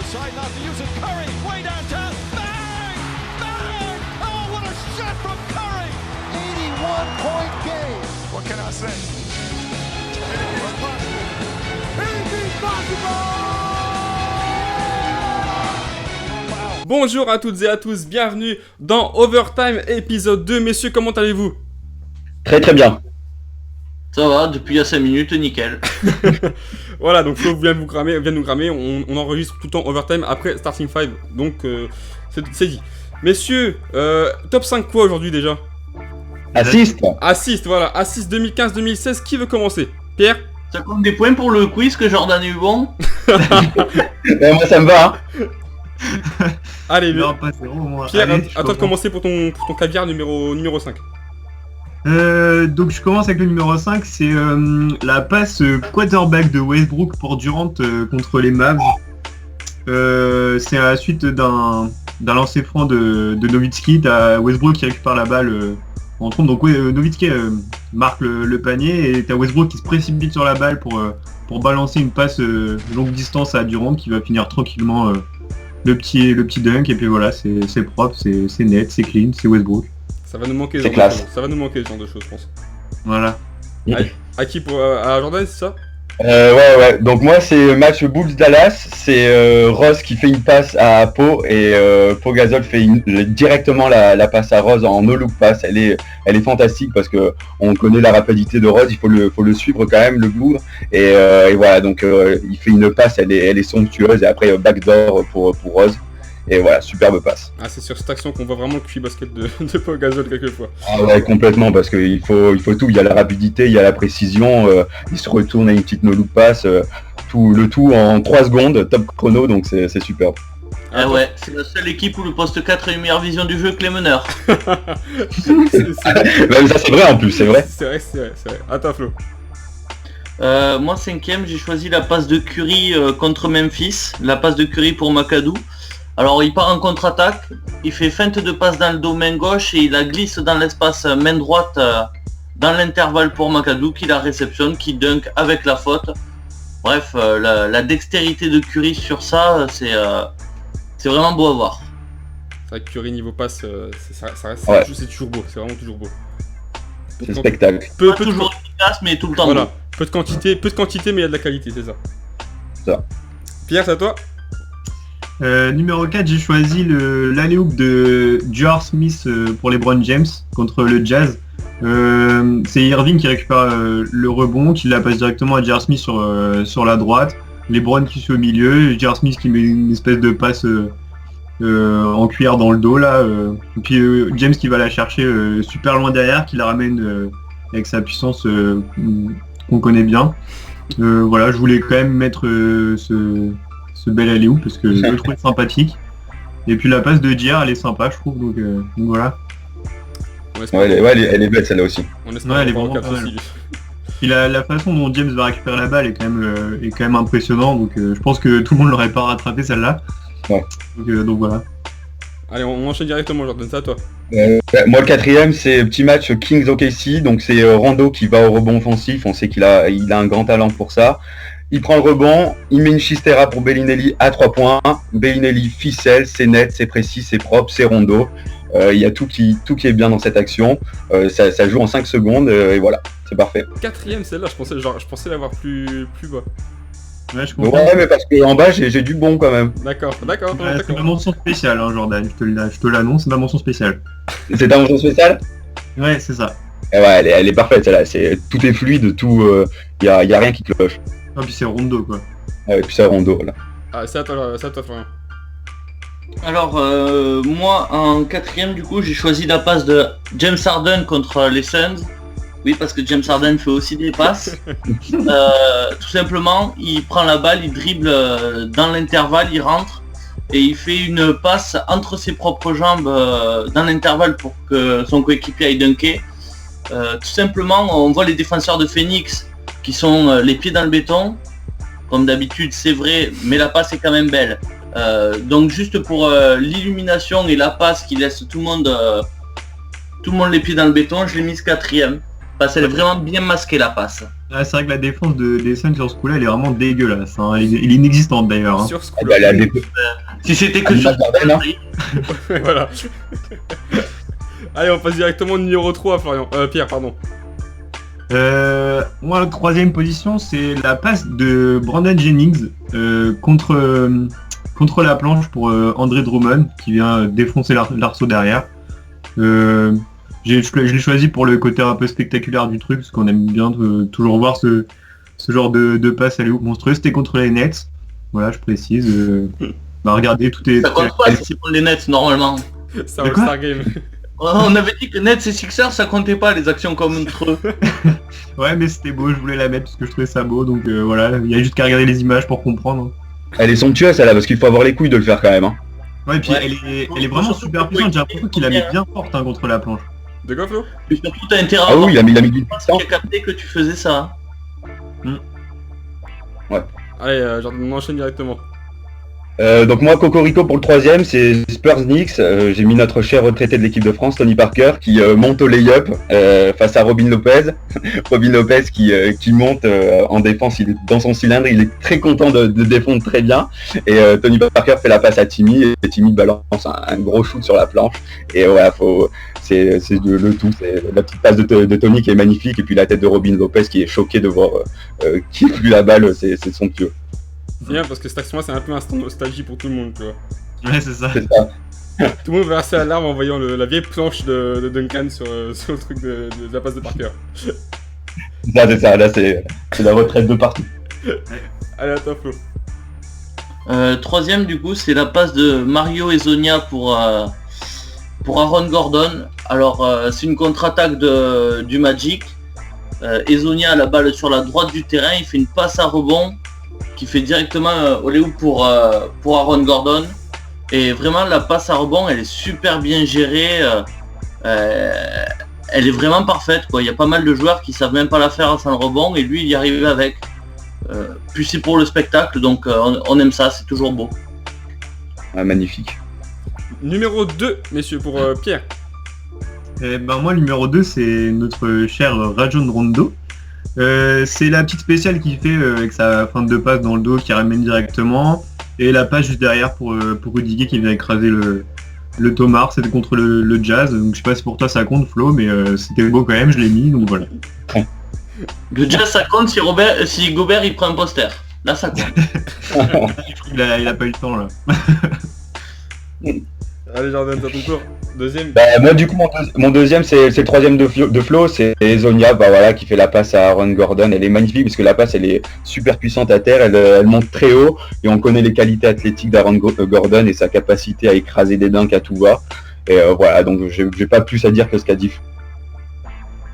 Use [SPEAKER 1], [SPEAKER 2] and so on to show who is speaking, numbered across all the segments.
[SPEAKER 1] decide not to use it. Curry, way downtown. Bang! Bang! Oh, what a shot from Curry! 81-point game. What can I say? Anything's possible. Anything's possible!
[SPEAKER 2] Bonjour à toutes et à tous, bienvenue dans Overtime épisode 2. Messieurs, comment allez-vous?
[SPEAKER 3] Très très bien.
[SPEAKER 4] Ça va, depuis il y a 5 minutes, nickel.
[SPEAKER 2] Voilà, donc Flo vient de nous cramer, on enregistre tout le temps Overtime après Starting 5, donc c'est dit. Messieurs, top 5 quoi aujourd'hui déjà?
[SPEAKER 3] Assist.
[SPEAKER 2] Assist, voilà, assist 2015-2016, qui veut commencer? Pierre?
[SPEAKER 4] Ça compte des points pour le quiz que Jordan a eu bon.
[SPEAKER 3] Moi ça me va.
[SPEAKER 2] Allez,
[SPEAKER 5] Non, pas zéro, moi.
[SPEAKER 2] Pierre,
[SPEAKER 5] Allez,
[SPEAKER 2] à toi de commencer pour ton caviar numéro 5.
[SPEAKER 5] Donc je commence avec le numéro 5, c'est la passe quarterback de Westbrook pour Durant contre les Mavs. C'est à la suite d'un lancer franc de Nowitzki, t'as Westbrook qui récupère la balle en trompe, donc Nowitzki marque le panier et t'as Westbrook qui se précipite sur la balle pour balancer une passe longue distance à Durant qui va finir tranquillement le petit dunk, et puis voilà, c'est propre, c'est net, c'est clean, c'est Westbrook.
[SPEAKER 2] Ça va nous manquer,
[SPEAKER 3] C'est classe.
[SPEAKER 2] Ça va nous manquer ce genre de choses, je pense.
[SPEAKER 5] Voilà.
[SPEAKER 2] À qui à Jordan, c'est ça?
[SPEAKER 3] Ouais. Donc moi c'est match Bulls Dallas. C'est Rose qui fait une passe à Pau et Pau Gasol fait directement la passe à Rose en no look pass. Elle est fantastique parce que on connaît la rapidité de Rose. Il faut le suivre quand même, le blue. Et voilà, donc il fait une passe. Elle est somptueuse et après backdoor pour Rose. Et voilà, superbe passe.
[SPEAKER 2] Ah, c'est sur cette action qu'on voit vraiment le QI basket de Pau Gasol quelquefois.
[SPEAKER 3] Ah ouais, complètement, parce qu'il faut tout. Il y a la rapidité, il y a la précision, il se retourne à une petite no-look pass, le tout en 3 secondes, top chrono, donc c'est superbe.
[SPEAKER 4] Ah ouais, c'est la seule équipe où le poste 4 a une meilleure vision du jeu que les meneurs.
[SPEAKER 3] Même ça c'est vrai en plus, c'est vrai.
[SPEAKER 2] C'est vrai. Attends Flo.
[SPEAKER 4] Moi 5ème, j'ai choisi la passe de Curry contre Memphis, la passe de Curry pour McAdoo. Alors il part en contre-attaque, il fait feinte de passe dans le dos main gauche et il la glisse dans l'espace main droite dans l'intervalle pour McAdoo qui la réceptionne, qui dunk avec la faute. Bref, la dextérité de Curry sur ça, c'est vraiment beau à voir.
[SPEAKER 2] C'est vrai que Curry niveau passe, ça reste,
[SPEAKER 3] Ouais.
[SPEAKER 2] c'est toujours beau, c'est vraiment toujours beau.
[SPEAKER 3] C'est spectacle.
[SPEAKER 2] Peu
[SPEAKER 4] Pas
[SPEAKER 2] de
[SPEAKER 4] toujours efficace, mais tout le temps
[SPEAKER 2] voilà,
[SPEAKER 4] beau.
[SPEAKER 2] peu de quantité, mais il y a de la qualité, c'est ça.
[SPEAKER 3] Ça.
[SPEAKER 2] Pierre, c'est à toi?
[SPEAKER 5] Numéro 4, j'ai choisi l'alley-oop de J.R. Smith pour LeBron James contre le Jazz. C'est Irving qui récupère le rebond, qui la passe directement à J.R. Smith sur la droite. LeBron qui suit au milieu, J.R. Smith qui met une espèce de passe en cuillère dans le dos là. Et puis James qui va la chercher super loin derrière, qui la ramène avec sa puissance qu'on connaît bien. Voilà, je voulais quand même mettre ce bel alley-oop parce que je le trouvais sympathique. Et puis la passe de JR, elle est sympa, je trouve, donc voilà.
[SPEAKER 3] Ouais, elle est belle celle-là aussi.
[SPEAKER 2] On espère
[SPEAKER 5] Ouais, elle est
[SPEAKER 2] voir
[SPEAKER 5] vraiment
[SPEAKER 2] au 4
[SPEAKER 5] pas mal.
[SPEAKER 2] aussi.
[SPEAKER 5] Puis la façon dont James va récupérer la balle est quand même impressionnant, donc je pense que tout le monde l'aurait pas rattrapé celle-là.
[SPEAKER 3] Ouais.
[SPEAKER 5] Donc voilà.
[SPEAKER 2] Allez, on enchaîne directement, Jordan, c'est à toi.
[SPEAKER 3] Moi le 4ème c'est petit match Kings OKC, donc c'est Rondo qui va au rebond offensif, on sait qu'il a un grand talent pour ça. Il prend le rebond, il met une chistera pour Bellinelli à 3 points. Bellinelli ficelle, c'est net, c'est précis, c'est propre, c'est Rondo. Il y a tout qui est bien dans cette action. Ça joue en 5 secondes et voilà, c'est parfait.
[SPEAKER 2] 4ème celle-là, je pensais l'avoir plus bas.
[SPEAKER 5] Ouais, je comprends.
[SPEAKER 3] Ouais, mais parce qu'en bas j'ai du bon quand même.
[SPEAKER 2] D'accord.
[SPEAKER 5] C'est ma mention spéciale, hein, Jordan, je te l'annonce, c'est ma mention spéciale.
[SPEAKER 3] C'est ta mention spéciale?
[SPEAKER 5] Ouais, c'est ça.
[SPEAKER 3] Et ouais, elle est parfaite celle-là. Tout est fluide, tout, y a rien qui cloche.
[SPEAKER 5] Ah, puis c'est Rondo, quoi.
[SPEAKER 3] Et puis ça Rondo là.
[SPEAKER 2] Ah, c'est à toi Florian.
[SPEAKER 4] Alors moi en 4ème du coup j'ai choisi la passe de James Harden contre les Suns. Oui, parce que James Harden fait aussi des passes. Tout simplement, il prend la balle, il dribble dans l'intervalle, il rentre et il fait une passe entre ses propres jambes dans l'intervalle pour que son coéquipier aille dunker. Tout simplement, on voit les défenseurs de Phoenix qui sont les pieds dans le béton. Comme d'habitude, c'est vrai, mais la passe est quand même belle. Donc juste pour l'illumination et la passe qui laisse tout le monde les pieds dans le béton, je l'ai mise 4ème. Parce qu'elle est vraiment bien masquée la passe.
[SPEAKER 5] Ah, c'est vrai que la défense des Suns sur ce coup-là, elle est vraiment dégueulasse. Hein. Elle est inexistante d'ailleurs. Hein.
[SPEAKER 2] Sur ce
[SPEAKER 3] Ah,
[SPEAKER 2] coup-là.
[SPEAKER 3] bah, la dé-
[SPEAKER 4] Si c'était que
[SPEAKER 3] Ah,
[SPEAKER 4] sur
[SPEAKER 3] Jordan, hein.
[SPEAKER 2] Voilà. Allez, on passe directement au numéro 3, Florian. Pierre, pardon.
[SPEAKER 5] Moi, la troisième position, c'est la passe de Brandon Jennings contre la planche pour André Drummond qui vient défoncer l'arceau derrière. Je l'ai choisi pour le côté un peu spectaculaire du truc parce qu'on aime bien toujours voir ce genre de passe alley-oop monstrueux. C'était contre les Nets. Voilà, je précise. Regardez, tout est...
[SPEAKER 4] Ça compte pas si c'est pour les Nets normalement.
[SPEAKER 2] C'est un
[SPEAKER 5] De quoi
[SPEAKER 2] All-Star Game.
[SPEAKER 4] On avait dit que Nets et Sixers ça comptait pas les actions contre eux.
[SPEAKER 5] Ouais, mais c'était beau, je voulais la mettre parce que je trouvais ça beau. Donc voilà, il y a juste qu'à regarder les images pour comprendre.
[SPEAKER 3] Elle est somptueuse celle-là parce qu'il faut avoir les couilles de le faire quand même. Hein.
[SPEAKER 5] Ouais, et puis
[SPEAKER 4] Ouais.
[SPEAKER 5] elle est vraiment super puissante. J'ai l'impression qu'il la met bien forte hein, contre la planche.
[SPEAKER 2] De quoi, Flo?
[SPEAKER 4] Et surtout t'as intérêt à
[SPEAKER 3] Ah
[SPEAKER 4] avoir
[SPEAKER 3] oui, il a mis du
[SPEAKER 4] quelqu'un
[SPEAKER 3] temps.
[SPEAKER 4] qui a capté que tu faisais ça.
[SPEAKER 2] Allez, Jordan, on enchaîne directement.
[SPEAKER 3] Donc moi, Cocorico pour le troisième, c'est Spurs Knicks. J'ai mis notre cher retraité de l'équipe de France, Tony Parker, qui monte au lay-up face à Robin Lopez. Robin Lopez qui monte en défense, il est dans son cylindre, il est très content de défendre très bien. Et Tony Parker fait la passe à Timmy, et Timmy balance un gros shoot sur la planche. Et voilà, c'est le tout, c'est la petite passe de Tony qui est magnifique, et puis la tête de Robin Lopez qui est choqué de voir qui a vu la balle, c'est somptueux.
[SPEAKER 2] C'est bien parce que cette action-là, c'est un peu un instant nostalgie pour tout le monde, tu vois.
[SPEAKER 5] Ouais, c'est ça.
[SPEAKER 3] C'est ça.
[SPEAKER 2] Tout le monde versait la larme en voyant la vieille planche de Duncan sur le truc de la passe de Parker.
[SPEAKER 3] Là, c'est ça, là c'est la retraite de partout.
[SPEAKER 2] Allez, à toi, Flo.
[SPEAKER 4] Troisième du coup c'est la passe de Mario Hezonja pour Aaron Gordon. Alors c'est une contre-attaque du Magic. Hezonja a la balle sur la droite du terrain, il fait une passe à rebond qui fait directement au lay-oop pour Aaron Gordon. Et vraiment la passe à rebond elle est super bien gérée. Elle est vraiment parfaite quoi. Il y a pas mal de joueurs qui savent même pas la faire sans le rebond et lui il y arrive avec. Puis c'est pour le spectacle donc on aime ça, c'est toujours beau.
[SPEAKER 3] Ah, magnifique.
[SPEAKER 2] Numéro 2, messieurs, pour Pierre.
[SPEAKER 5] Moi, le numéro 2, c'est notre cher Rajon Rondo. C'est la petite spéciale qu'il fait avec sa fin de passe dans le dos qui ramène directement. Et la passe juste derrière pour Rudiger qui vient écraser le Tomar. C'était contre le Jazz. Donc je sais pas si pour toi ça compte, Flo, mais c'était beau quand même, je l'ai mis, donc voilà.
[SPEAKER 4] Le Jazz ça compte si Gobert il prend un poster. Là ça compte.
[SPEAKER 5] Il a pas eu le temps là.
[SPEAKER 2] Allez, Jordan, t'as ton tour. Deuxième.
[SPEAKER 3] Bah, moi du coup mon deuxième c'est le troisième de Flo, c'est Hezonja voilà, qui fait la passe à Aaron Gordon. Elle est magnifique parce que la passe elle est super puissante à terre, elle monte très haut et on connaît les qualités athlétiques d'Aaron Gordon et sa capacité à écraser des dunks à tout va. Et voilà, donc j'ai pas plus à dire que ce qu'a dit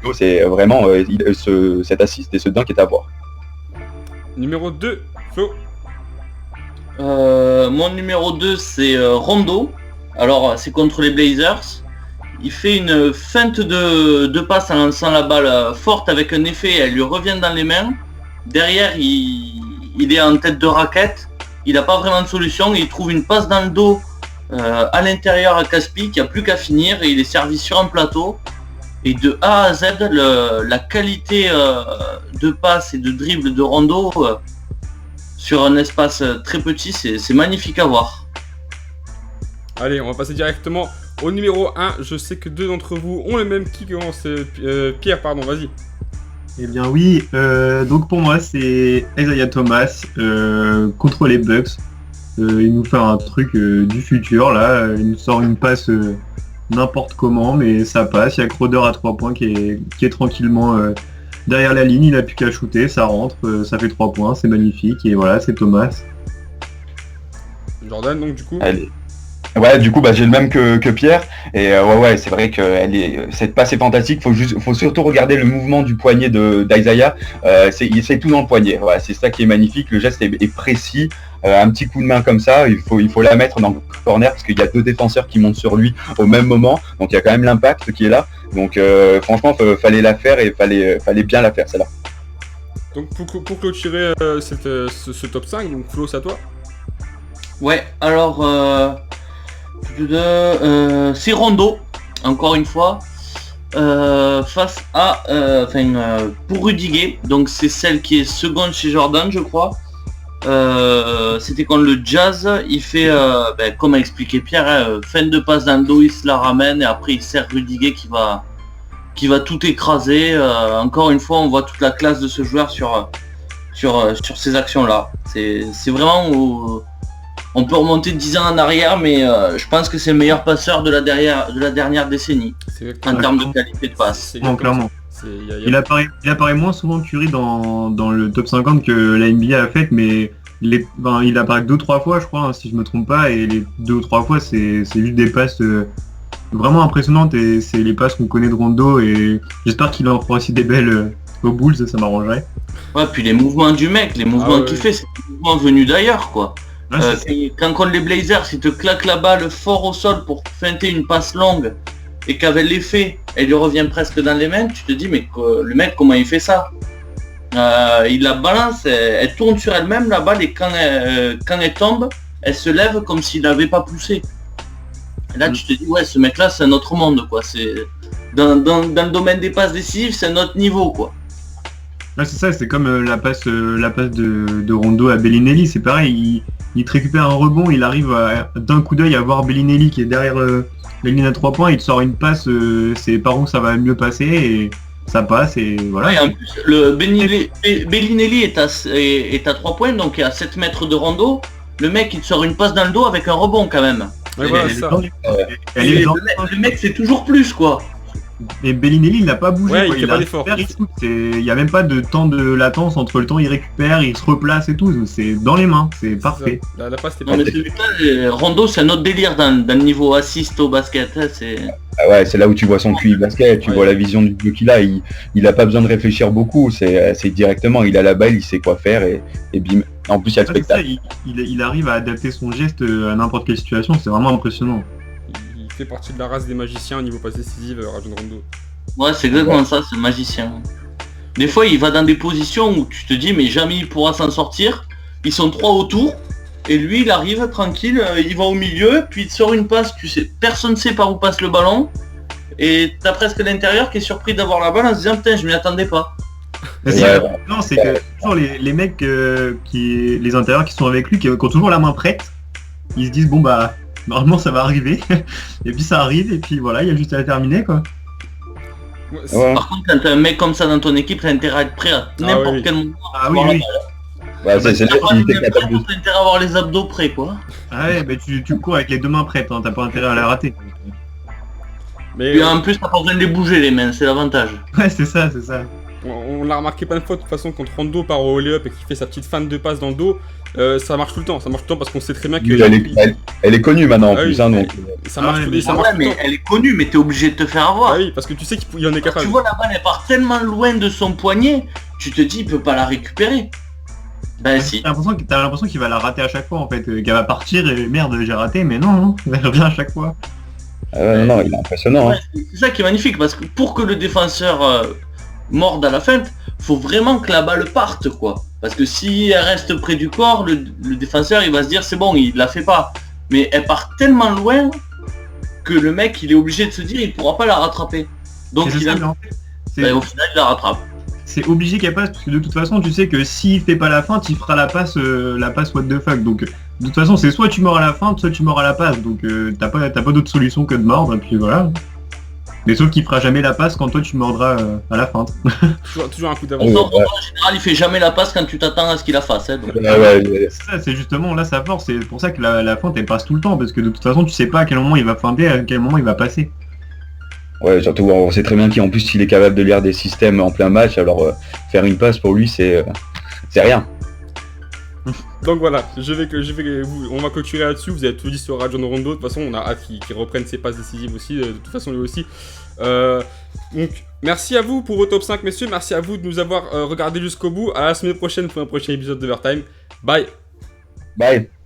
[SPEAKER 3] Flo. C'est vraiment cet assist et ce dunk est à voir.
[SPEAKER 2] Numéro 2, Flo.
[SPEAKER 4] Mon numéro 2 c'est Rondo. Alors c'est contre les Blazers. Il fait une feinte de passe en lançant la balle forte avec un effet, elle lui revient dans les mains. Derrière il est en tête de raquette. Il n'a pas vraiment de solution. Il trouve une passe dans le dos à l'intérieur à Caspi qui a plus qu'à finir et il est servi sur un plateau. Et de A à Z, la qualité de passe et de dribble de Rondo sur un espace très petit, c'est magnifique à voir.
[SPEAKER 2] Allez, on va passer directement au numéro 1. Je sais que deux d'entre vous ont le même qui commence. Pierre, pardon, vas-y.
[SPEAKER 5] Eh bien oui, donc pour moi c'est Isaiah Thomas contre les Bucks. Il nous fait un truc du futur là, il nous sort une passe n'importe comment mais ça passe. Il y a Crowder à 3 points qui est tranquillement derrière la ligne, il a plus qu'à shooter, ça rentre, ça fait 3 points, c'est magnifique et voilà c'est Thomas.
[SPEAKER 2] Jordan, donc du coup.
[SPEAKER 3] Allez. Ouais, du coup, j'ai le même que Pierre. Et ouais, c'est vrai que cette passe est fantastique. Faut surtout regarder le mouvement du poignet d'Isaiah. C'est tout dans le poignet. Voilà, c'est ça qui est magnifique. Le geste est précis. Un petit coup de main comme ça, il faut la mettre dans le corner parce qu'il y a deux défenseurs qui montent sur lui au même moment. Donc il y a quand même l'impact qui est là. Donc franchement, fallait la faire et fallait bien la faire celle-là.
[SPEAKER 2] Donc pour clôturer ce top 5, donc Flo, c'est à toi.
[SPEAKER 4] Ouais, alors c'est Rondo, encore une fois. face à pour Rudiger, donc c'est celle qui est seconde chez Jordan, je crois. C'était contre le Jazz, il fait comme a expliqué Pierre, fin de passe dans le dos, il se la ramène et après il sert Rudiger qui va tout écraser. Encore une fois, on voit toute la classe de ce joueur sur ces actions là. C'est vraiment où on peut remonter 10 ans en arrière, mais je pense que c'est le meilleur passeur de la dernière décennie en termes de qualité de passe.
[SPEAKER 5] Non, clairement. Il apparaît moins souvent que Curry dans le top 50 que la NBA a fait, mais il apparaît 2-3 fois, je crois, hein, si je me trompe pas, et les 2 ou 3 fois, c'est juste des passes vraiment impressionnantes, et c'est les passes qu'on connaît de Rondo, et j'espère qu'il en fera aussi des belles aux Bulls, ça m'arrangerait.
[SPEAKER 4] Ouais, puis les mouvements du mec, qu'il fait, c'est des mouvements venus d'ailleurs, quoi. Quand contre les Blazers, il te claque la balle fort au sol pour feinter une passe longue, et qu'avec l'effet, elle lui revient presque dans les mains, tu te dis, mais le mec, comment il fait ça? Il la balance, elle tourne sur elle-même, la balle, et quand elle tombe, elle se lève comme s'il n'avait pas poussé. Et là, tu te dis, ouais, ce mec-là, c'est un autre monde, quoi. C'est dans le domaine des passes décisives, c'est un autre niveau, quoi.
[SPEAKER 5] Ouais, c'est ça, c'est comme la passe de Rondo à Bellinelli, c'est pareil, il te récupère un rebond, il arrive d'un coup d'œil à voir Bellinelli qui est derrière la ligne à 3 points, il te sort une passe, c'est par où ça va mieux passer, et ça passe, et voilà.
[SPEAKER 4] Ouais, en plus, le Bellinelli est à 3 points, donc il est à 7 mètres de Rondo, le mec il te sort une passe dans le dos avec un rebond quand même.
[SPEAKER 2] Ouais, voilà, ça.
[SPEAKER 4] Le mec c'est toujours plus, quoi.
[SPEAKER 5] Et Bellinelli il n'a pas bougé,
[SPEAKER 2] ouais,
[SPEAKER 5] quoi.
[SPEAKER 2] il fait pas d'effort.
[SPEAKER 5] Il n'y a même pas de temps de latence entre le temps il récupère, il se replace et tout, c'est dans les mains, c'est parfait.
[SPEAKER 2] La passe était
[SPEAKER 4] Non, mais Rondo c'est un autre délire dans le niveau assist au basket, hein, c'est...
[SPEAKER 3] Ah ouais, c'est là où tu vois son QI basket, tu vois la vision du jeu qu'il a, il a pas besoin de réfléchir beaucoup, c'est directement, il a la balle, il sait quoi faire et bim. En plus il y a le spectacle.
[SPEAKER 5] Il arrive à adapter son geste à n'importe quelle situation, c'est vraiment impressionnant.
[SPEAKER 2] Il fait partie de la race des magiciens au niveau passe décisive, Rajon Rondo.
[SPEAKER 4] Ouais, c'est exactement ça, c'est le magicien. Des fois il va dans des positions où tu te dis mais jamais il pourra s'en sortir, ils sont 3 autour, et lui il arrive tranquille, il va au milieu, puis il te sort une passe, tu sais, personne ne sait par où passe le ballon, et t'as presque l'intérieur qui est surpris d'avoir la balle en se disant putain je m'y attendais pas.
[SPEAKER 5] Non, c'est que toujours les mecs les intérieurs qui sont avec lui, qui ont toujours la main prête, ils se disent bon bah normalement ça va arriver, et puis ça arrive, et puis voilà, il y a juste à la terminer, quoi.
[SPEAKER 3] Ouais.
[SPEAKER 4] Par contre quand t'as un mec comme ça dans ton équipe, t'as intérêt à être prêt à n'importe quel moment.
[SPEAKER 5] Ah oui.
[SPEAKER 3] Ouais, c'est là qu'il était capable de...
[SPEAKER 4] T'as intérêt à avoir les abdos prêts, quoi.
[SPEAKER 5] Ah ouais, bah tu cours avec les 2 mains prêtes, hein, t'as pas intérêt à la rater.
[SPEAKER 2] Mais
[SPEAKER 4] Et en plus t'as pas besoin de les bouger les mains, c'est l'avantage.
[SPEAKER 5] Ouais, c'est ça.
[SPEAKER 2] on l'a remarqué plein de fois de toute façon quand Rondo part au lay-up et qu'il fait sa petite feinte de passe dans le dos, ça marche tout le temps, parce qu'on sait très bien que...
[SPEAKER 3] Elle est connue maintenant en
[SPEAKER 2] Ah
[SPEAKER 3] plus,
[SPEAKER 2] oui,
[SPEAKER 3] hein, donc...
[SPEAKER 2] Ça marche,
[SPEAKER 5] Ah ouais,
[SPEAKER 2] ça marche tout le
[SPEAKER 4] mais
[SPEAKER 2] temps.
[SPEAKER 4] elle est connue, mais t'es obligé de te faire avoir.
[SPEAKER 2] Ah oui, parce que tu sais qu'il en est capable.
[SPEAKER 4] Tu vois la balle elle part tellement loin de son poignet, tu te dis il peut pas la récupérer. Ben si.
[SPEAKER 5] T'as l'impression qu'il va la rater à chaque fois, en fait, qu'elle va partir et merde j'ai raté, mais non, elle revient à chaque fois.
[SPEAKER 3] non, il est impressionnant.
[SPEAKER 4] Ouais, c'est ça qui est magnifique, parce que pour que le défenseur morde à la feinte, faut vraiment que la balle parte, quoi. Parce que si elle reste près du corps, le défenseur il va se dire c'est bon, il la fait pas. Mais elle part tellement loin que le mec il est obligé de se dire il pourra pas la rattraper. Donc
[SPEAKER 5] C'est
[SPEAKER 4] il
[SPEAKER 5] ça,
[SPEAKER 4] a...
[SPEAKER 5] mais en fait,
[SPEAKER 4] au final il la rattrape.
[SPEAKER 5] c'est obligé qu'elle passe, parce que de toute façon tu sais que s'il fait pas la feinte, il fera la passe what the fuck. Donc de toute façon c'est soit tu mords à la feinte, soit tu mords à la passe. Donc t'as pas d'autre solution que de mordre, et puis voilà. Mais sauf qu'il fera jamais la passe quand toi tu mordras à la feinte.
[SPEAKER 2] Toujours un coup d'avance.
[SPEAKER 3] Ouais.
[SPEAKER 4] En général il fait jamais la passe quand tu t'attends à ce qu'il la fasse. Hein, donc.
[SPEAKER 3] Ouais.
[SPEAKER 5] Ça c'est justement là sa force, c'est pour ça que la feinte elle passe tout le temps, parce que de toute façon tu sais pas à quel moment il va feinter, à quel moment il va passer.
[SPEAKER 3] Ouais, surtout on sait très bien qu'en plus il est capable de lire des systèmes en plein match, alors faire une passe pour lui c'est rien.
[SPEAKER 2] Donc voilà, on va clôturer là-dessus. Vous avez tout dit sur Rajon Rondo. De toute façon, on a hâte qu'il reprenne ses passes décisives aussi. De toute façon, lui aussi. Donc, merci à vous pour vos top 5, messieurs. Merci à vous de nous avoir regardé jusqu'au bout. À la semaine prochaine pour un prochain épisode d'Overtime. Bye.
[SPEAKER 3] Bye.